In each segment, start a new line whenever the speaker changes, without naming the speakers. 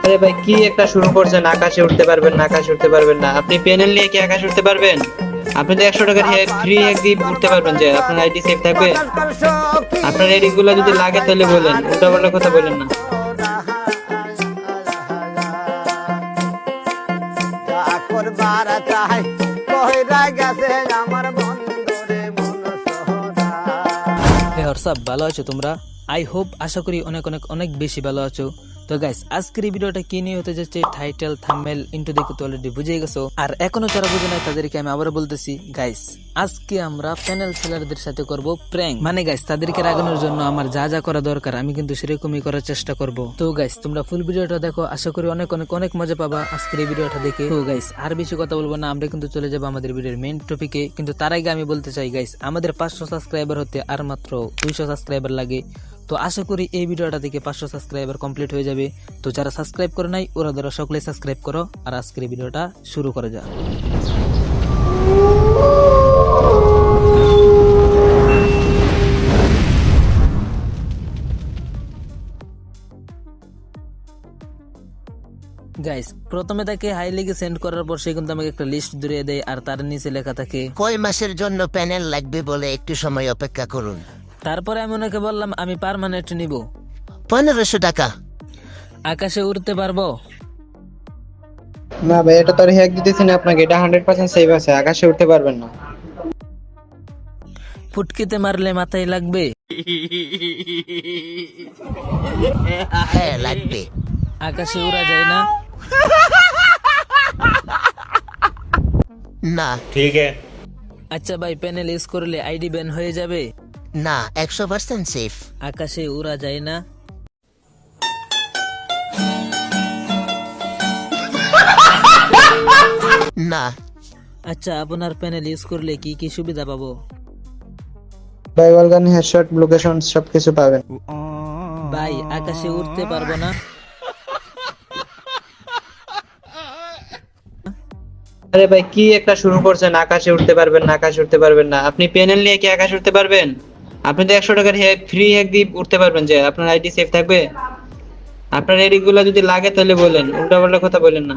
আরে ভাই কি একটা শুরু করছেন, আকাশে উঠতে পারবেন না, আকাশে উঠতে পারবেন না। আপনি প্যানেল নিয়ে কি আকাশে উঠতে পারবেন? আপনি তো 100 টাকার ফ্রি হ্যাক দিয়ে উঠতে পারবেন, যে আপনার আইডি সেভ থাকবে। আপনার আইডি গুলো যদি লাগে তাহলে বলেন, উল্টাপাল্টা কথা বলেন না।
হে হোয়াটসঅ্যাপ, ভালো আছো তোমরা? আই হোপ, আশা করি অনেক অনেক অনেক বেশি ভালো আছো। তো গাইস, আজকের এই ভিডিওটা কি নিয়ে হতে যাচ্ছে, টাইটেল থাম্বনেল ইন্ট্রো দেখে তো অলরেডি বুঝে গেছো। আর এখনো যারা বুঝে নাই তাদেরকে আমি আবারও বলতেছি, গাইস আজকে আমরা প্যানেল সেলারদের সাথে করব প্র্যাঙ্ক। মানে গাইস, তাদেরকে রাগানোর জন্য আমার যা যা করা দরকার আমি কিন্তু সেরকমই করার চেষ্টা করব। তো গাইস, তোমরা ফুল ভিডিওটা দেখো, আশা করি অনেক অনেক অনেক মজা পাবা আজকের এই ভিডিওটা দেখে। তো গাইস, আর বেশি কথা বলবো না, আমরা কিন্তু চলে যাবো আমাদের ভিডিওর মেইন টপিকে। কিন্তু তার আগে আমি বলতে চাই গাইস, আমাদের 500 সাবস্ক্রাইবার হতে আর মাত্র 200 সাবস্ক্রাইবার লাগে। তো আশা করি এই ভিডিওটা থেকে 500 সাবস্ক্রাইবার কমপ্লিট হয়ে যাবে। তো যারা সাবস্ক্রাইব করে নাই ওরা ধরো সকলে সাবস্ক্রাইব করো, আর আজকের এই ভিডিওটা শুরু করা যাক। গাইস, প্রথমে তাকে হাই লিগে সেন্ড করার পর সে কিন্তু আমাকে একটা লিস্ট ধরিয়ে দেয়, আর তার নিচে লেখা থাকে
কয় মাসের জন্য প্যানেল লাগবে বলে একটু সময় অপেক্ষা করুন।
তারপরে আমি ওনাকে বললাম আমি পার্মানেন্ট নিব।
1500 টাকা।
আকাশে উড়তে পারবো?
না ভাই, এটা তো আর হ্যাক দিতেছি না আপনাকে, এটা 100% সেভ আছে, আকাশে উঠতে পারবেন না।
ফুটকিতে মারলে মাথায় লাগবে?
হ্যাঁ লাগবে।
আকাশে উড়া যায় না?
না।
আচ্ছা ভাই, প্যানেল ইউজ করলে আইডি ব্যান হয়ে যাবে?
না, 100% সেফ।
আকাশে উড়া যায় না?
না।
আচ্ছা, আপনার প্যানেল ইউজ করলে কি কি সুবিধা পাবো?
ভাই ওয়ালগান হেডশট লোকেশন সবকিছু পাবেন।
ভাই আকাশে উড়তে পারবো না?
আরে ভাই কি একটা শুরু করছেন, আকাশে উঠতে পারবেন না, আকাশে উঠতে পারবেন না। আপনি প্যানেল নিয়ে কি আকাশে উঠতে পারবেন? আপনি তো 100 টাকার ফ্রি হ্যাক দিয়ে উঠতে পারবেন, যে আপনার আইডি সেভ থাকবে। আপনার আইডি গুলো যদি লাগে তাহলে বলেন, উল্টাপাল্টা কথা বলেন না।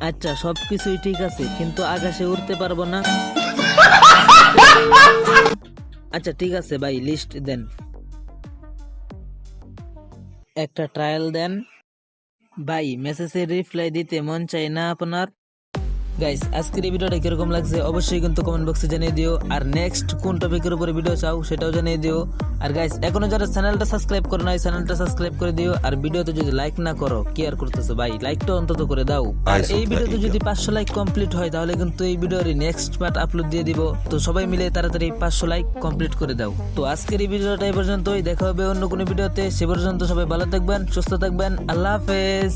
আচ্ছা, সবকিছুই ঠিক আছে, কিন্তু আকাশে উড়তে পারবো না। আচ্ছা ঠিক আছে ভাই, লিস্ট দেন, একটা ট্রায়াল দেন। ভাই মেসেজের রিপ্লাই দিতে মন চাই না আপনার? গাইস, আজকের এই ভিডিওটা কিরকম লাগছে অবশ্যই কিন্তু কমেন্ট বক্সে জানিয়ে দিও। আর নেক্সট কোন টপিকের উপরে ভিডিও চাও সেটাও জানিয়ে দিও। আর গাইস, এখনো যারা চ্যানেলটা সাবস্ক্রাইব করো নাই, চ্যানেলটা সাবস্ক্রাইব করে দিও। আর ভিডিওতে যদি লাইক না করো, কি আর করতেছো ভাই, লাইকটা অন্তত করে দাও। আর এই ভিডিওতে যদি 500 লাইক কমপ্লিট হয় তাহলে কিন্তু এই ভিডিওর নেক্সট পার্ট আপলোড দিয়ে দিব। তো সবাই মিলে তাড়াতাড়ি 500 লাইক কমপ্লিট করে দাও। তো আজকের এই ভিডিওটা এই পর্যন্তই, দেখা হবে অন্য কোনো ভিডিওতে। সে পর্যন্ত সবাই ভালো থাকবেন, সুস্থ থাকবেন, আল্লাহ হাফেজ।